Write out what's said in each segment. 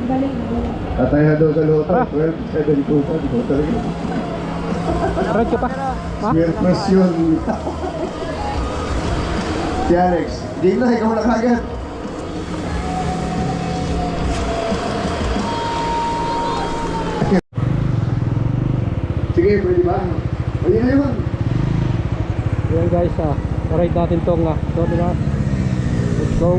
Tatay Hado Galuto, 1272 ito talaga. Red ka pa? Ha? Swerpers yun. Si Alex, di na, ikaw na kagad. Sige, pwede ba? Pwede na yun. Ayan guys, ride natin tong Dominar. Let's go.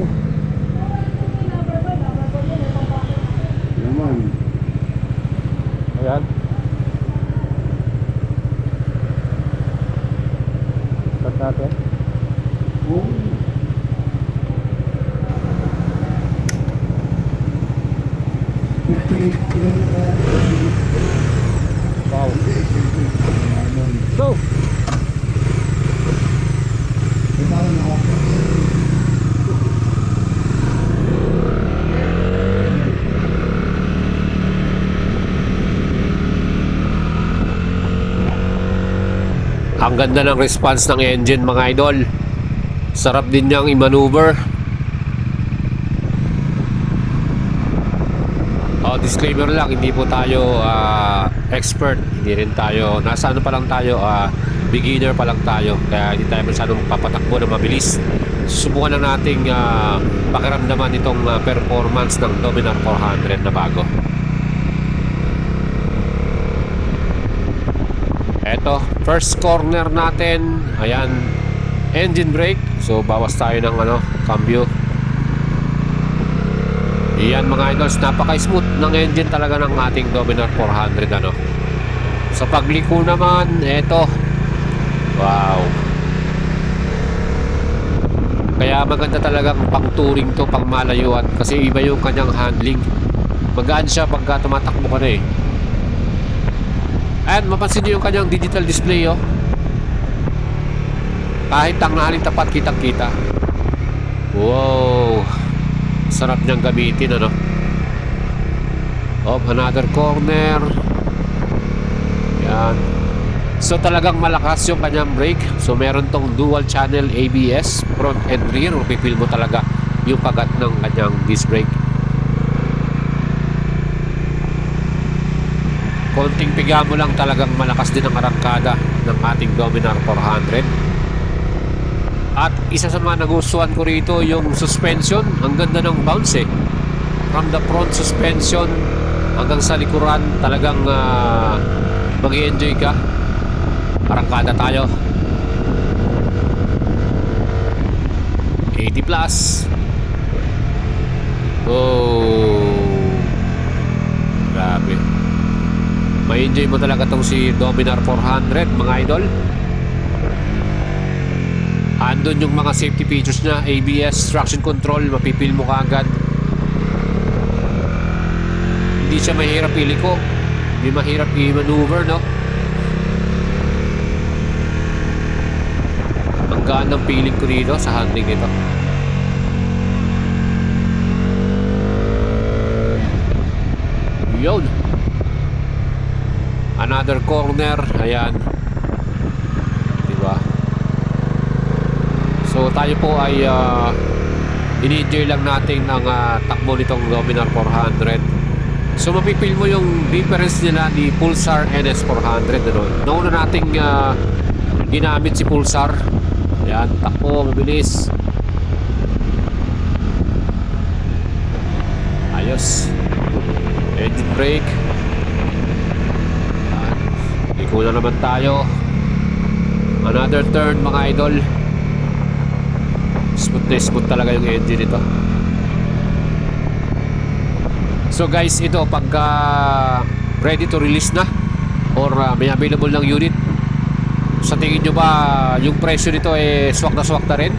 Naman. Ayan. Start natin. Wow. Go! Ang ganda ng response ng engine mga idol. Sarap din niyang i-maneuver. Disclaimer lang, hindi po tayo expert. Hindi rin tayo, nasa ano pa lang tayo, beginner pa lang tayo. Kaya hindi tayo masyadong papatakbo na mabilis. Susubukan lang nating pakiramdaman itong performance ng Dominar 400 na bago. Eto, first corner natin. Ayan, engine brake. So bawas tayo ng cambio. Iyan mga idols, napaka-smooth ng engine talaga ng ating Dominar 400 Sa pagliko naman, eto. Wow. Kaya maganda talagang pang-touring to, pang malayuan. Kasi iba yung kanyang handling. Magaan siya pagka tumatakbo ka na eh. Ayan, mapansin nyo yung kanyang digital display Kahit tanghaling tapat, kitang-kita. Wow. Sarap niyang gamitin another corner. Yan. So talagang malakas yung kanyang brake. So meron tong dual channel ABS, front and rear. Pipil mo talaga yung kagat ng kanyang disc brake. Konting piga mo lang, talagang malakas din ang arangkada ng ating Dominar 400. At isa sa mga nagustuhan ko rito yung suspension. Ang ganda ng bounce From the front suspension hanggang sa likuran, talagang mag-i-enjoy ka. Arangkada tayo. 80 plus. Oh, grabe. May enjoy mo talaga tong si Dominar 400 mga idol. Andun yung mga safety features niya, ABS, traction control, mapipil mo kaagad. Hindi siya mahirap iliko, hindi mahirap i-maneuver Ang gaan ng feeling ko dito sa handling nito. Yun. Another corner, ayan. Diba? So tayo po ay ini-enjoy lang natin ang takbo nitong Dominar 400. So mapipil mo yung difference nila ni Pulsar NS400 Nauna nating ginamit si Pulsar. Ayan, takbo, mabilis. Ayos. Engine brake. Ayan. Liko na naman tayo. Another turn mga idol. Smooth na smooth talaga yung engine nito. So guys, ito pagka ready to release na or may available ng unit, sa tingin nyo ba yung presyo nito swak na rin?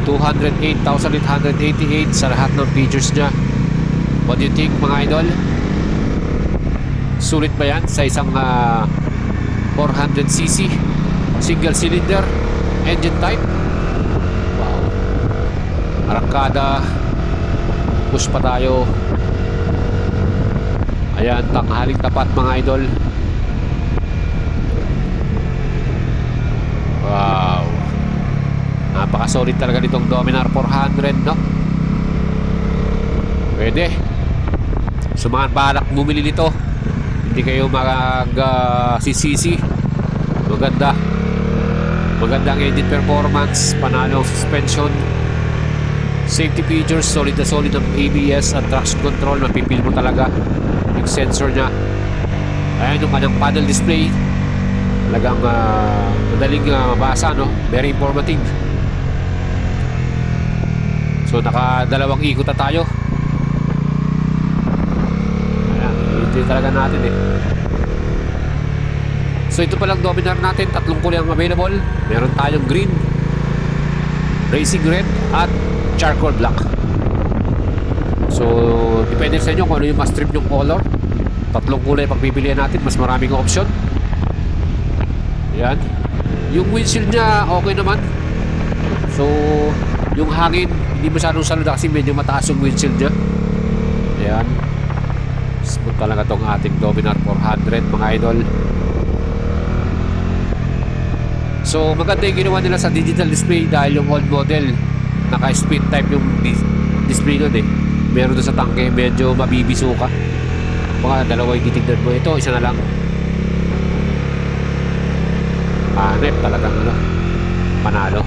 208,888 sa lahat ng features nya. What do you think mga idol? Sulit ba yan sa isang 400cc single cylinder engine type? Arangkada, push pa tayo. Ayan, tanghaling tapat mga idol. Wow, napaka-solid talaga nitong Dominar 400 Pwede. So mga balak bumili nito, hindi kayo sisisi. Magandang engine performance, panalo ang suspension, safety features, solid na solid ang ABS at traction control. Mapipil mo talaga yung sensor nya. Ayan yung kanyang panel display, talagang madaling mabasa, no? Very informative. So nakadalawang ikot na tayo. Ayan, ito talaga natin eh. So ito palang Dominar natin, tatlong kulay ang available. Meron tayong green, racing red, at charcoal black. So depende sa inyo kung ano yung mas trip yung color. Tatlong kulay pagpipilian natin, mas maraming option. Ayan. Yung windshield nya okay naman. So yung hangin hindi masyadong saluda kasi medyo mataas yung windshield nya. Ayan. Smooth talaga tong ating Dominar 400 mga idol. So maganda yung ginawa nila sa digital display dahil yung old model naka-split type yung display nun eh. Meron doon sa tangke, medyo mabibiso ka. Baka dalawa yung titignan mo. Ito, isa na lang. Hanep talagang panalo.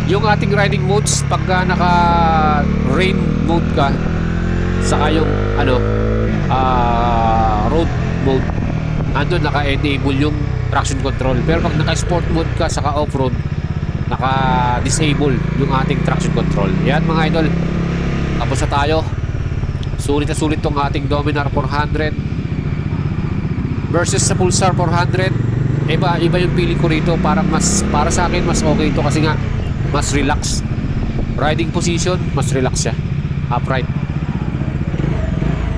Yung ating riding modes, pagka naka rain mode ka, saka yung road mode, andun naka-enable yung traction control. Pero pag naka-sport mode ka saka off-road, naka-disable yung ating traction control. Yan mga idol, tapos na tayo. Sulit na sulit tong ating Dominar 400 versus sa Pulsar 400. Iba yung feeling ko rito. Parang para sa akin mas okay ito kasi nga mas relax. Riding position, mas relax siya. Upright.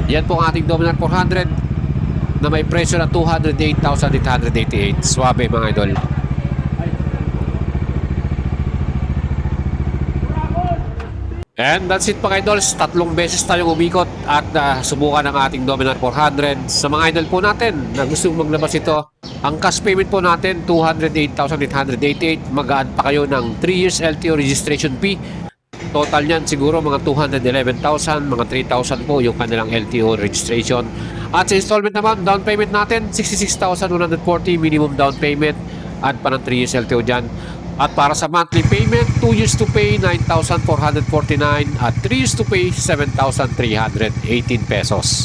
Yan po ang ating Dominar 400 na may presyo na 208,888. Swabe mga idol. And that's it mga idols. Tatlong beses tayong umikot at subukan ang ating Dominar 400. Sa mga idol po natin na gusto maglabas ito, ang cash payment po natin 208,888. Mag-add pa kayo ng 3 years LTO registration fee. Total niyan siguro mga 211,000, mga 3,000 po yung kanilang LTO registration. At sa installment naman, down payment natin 66,140 minimum down payment. Add pa ng 3 years LTO dyan. At para sa monthly payment, 2 years to pay 9,449 at 3 years to pay 7,318 pesos.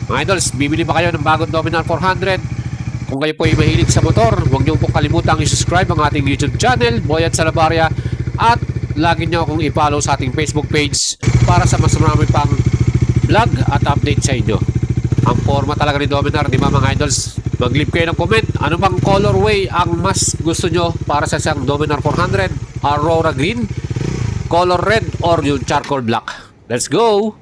Mga idols, bibili ba kayo ng bagong Dominar 400? Kung kayo po ay mahilig sa motor, huwag niyo po kalimutang i-subscribe ang ating YouTube channel, Boyet Salabaria, at lagi niyo akong i-follow sa ating Facebook page para sa mas marami pang vlog at update sa inyo. Ang forma talaga ni Dominar, di ba mga idols? Mag-leave kayo ng comment. Ano bang colorway ang mas gusto nyo para sa isang Dominar 400? Aurora Green, Color Red, or yung Charcoal Black? Let's go!